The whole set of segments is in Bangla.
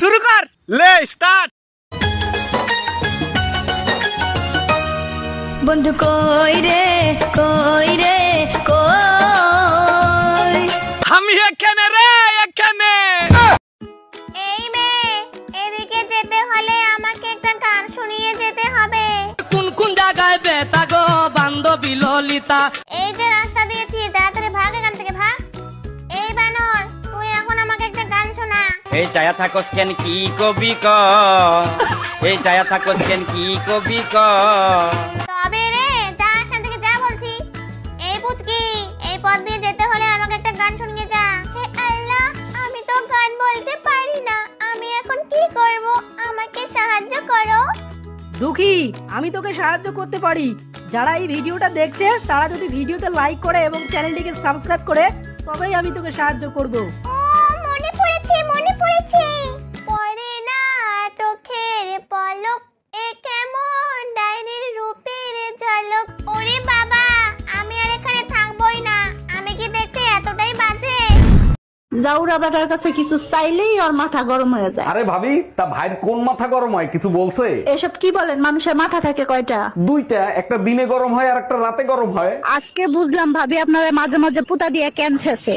শুরু কর, লে স্টার্ট। বন্ধু কই রে কই রে কই, আমি এখানে রে, এখানে। এই মেয়ে, এদিকে যেতে হলে আমাকে একটা গান শুনিয়ে যেতে হবে। কোন কোন জায়গায় বেতা গো বান্ধবী ললিতা। এই যে রাস্তা দিয়েছি, তাড়াতাড়ি ভাগ এখান থেকে, ভাগ। এই বানর, তুই এখন আমাকে একটা গান শোনা। এই চায়া থাকস কেন কি কবি ক, এই চায়া থাকস কেন কি কবি ক। তবে রে, যা এখান থেকে, যা বলছি। এই পুচকি, এই পথ দিয়ে যেতে হলে আমাকে একটা গান শুনিয়ে যা। হে আল্লাহ, আমি তো গান বলতে পারি না, আমি এখন কি করব? আমাকে সাহায্য করো। দুঃখী, আমি তোকে সাহায্য করতে পারি। যারা এই ভিডিওটা দেখছে তারা যদি ভিডিওতে লাইক করে এবং চ্যানেলটিকে সাবস্ক্রাইব করে, তবেই আমি তোকে সাহায্য করব। ও মনে পড়েছে, মনে পড়েছে। পড়ে না চোখের পলক, এ কেমন ডাইনির রূপের ঝলক। ওরে বাবা, আমি আর এখানে থাকবোই না। আমি কি দেখতে এতটাই বাজে? জাউরা বেটার কাছে কিছু চাইলেই ওর মাথা গরম হয়ে যায়। আরে ভাবি, তা ভাইয়ের কোন মাথা গরম হয় কিছু বলছে? এসব কি বলেন, মানুষের মাথা থাকে কয়টা? দুইটা, একটা দিনে গরম হয় আর একটা রাতে গরম হয়। আজকে বুঝলাম ভাবি আপনারা মাঝে মাঝে পুতা দিয়ে ক্যান্সারছে।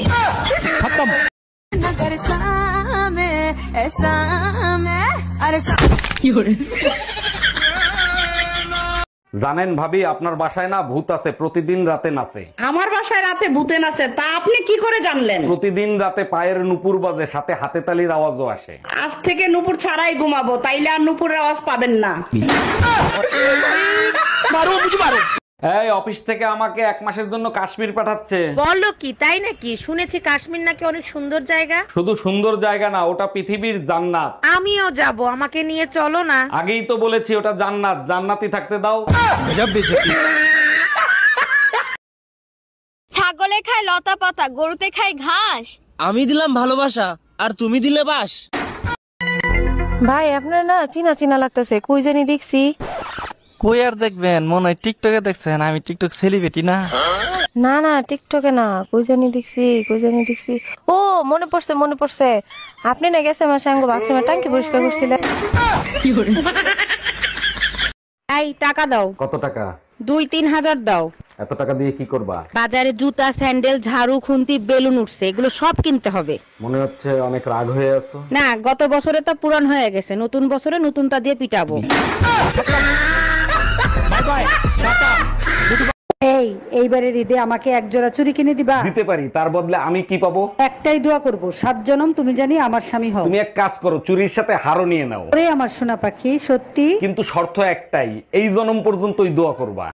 জানেন ভাবি, আপনার বাসায় না ভূত আছে, প্রতিদিন রাতে নাচে। আমার বাসায় রাতে ভূতে নাচে, তা আপনি কি করে জানলেন? প্রতিদিন রাতে পায়ের নুপুর বাজে, সাথে হাতে তালির আওয়াজও আসে। আজ থেকে নুপুর ছাড়াই ঘুমাবো, তাইলে আর নুপুরের আওয়াজ পাবেন না। এই অফিস থেকে আমাকে 1 মাসের জন্য কাশ্মীর পাঠাচ্ছে। বলো কি, তাই নাকি? শুনেছি কাশ্মীর নাকি অনেক সুন্দর জায়গা। শুধু সুন্দর জায়গা না, ওটা পৃথিবীর জান্নাত। আমিও যাব, আমাকে নিয়ে চলো না। আগেই তো বলেছি ওটা জান্নাত, জান্নাতি থাকতে দাও। ছাগলে খায় লতা পাতা, গরুতে খায় ঘাস। আমি দিলাম ভালোবাসা আর তুমি দিলে বাস। ভাই, আপনার না চিনা চিনা লাগতেছে, কই জানি দেখছি। কই আর দেখবেন, মনে হয় টিকটকে দেখছেন। আমি টিকটক সেলিব্রিটি না। না না, টিকটকে না, কই জানি দেখছি, কই জানি দেখছি। ও মনে পড়ছে, মনে পড়ছে। আপনি না গেছে আমার সঙ্গে বাথরুমে টাঙ্কি পরিষ্কার করছিলেন। এই টাকা দাও। কত টাকা? 2-3 হাজার দাও। এত টাকা দিয়ে কি করবা? বাজারে জুতা, স্যান্ডেল, ঝাড়ু, খুন্তি, বেলুন উঠছে, এগুলো সব কিনতে হবে। মনে হচ্ছে অনেক রাগ হয়ে আছো। না, গত বছরে তো পুরান হয়ে গেছে, নতুন বছরে নতুনটা দিয়ে পিটাবো। এইবারের ঈদে আমাকে এক জোড়া চুড়ি কিনে দিবা? দিতে পারি, তার বদলে আমি কি পাবো? একটাই দোয়া করব, 7 জনম তুমি জানি আমার স্বামী হও। তুমি এক কাজ করো, চুরির সাথে হারও নিয়ে নাও। ওরে আমার সোনা পাখি, সত্যি? কিন্তু শর্ত একটাই, এই জনম পর্যন্তই দোয়া করবা।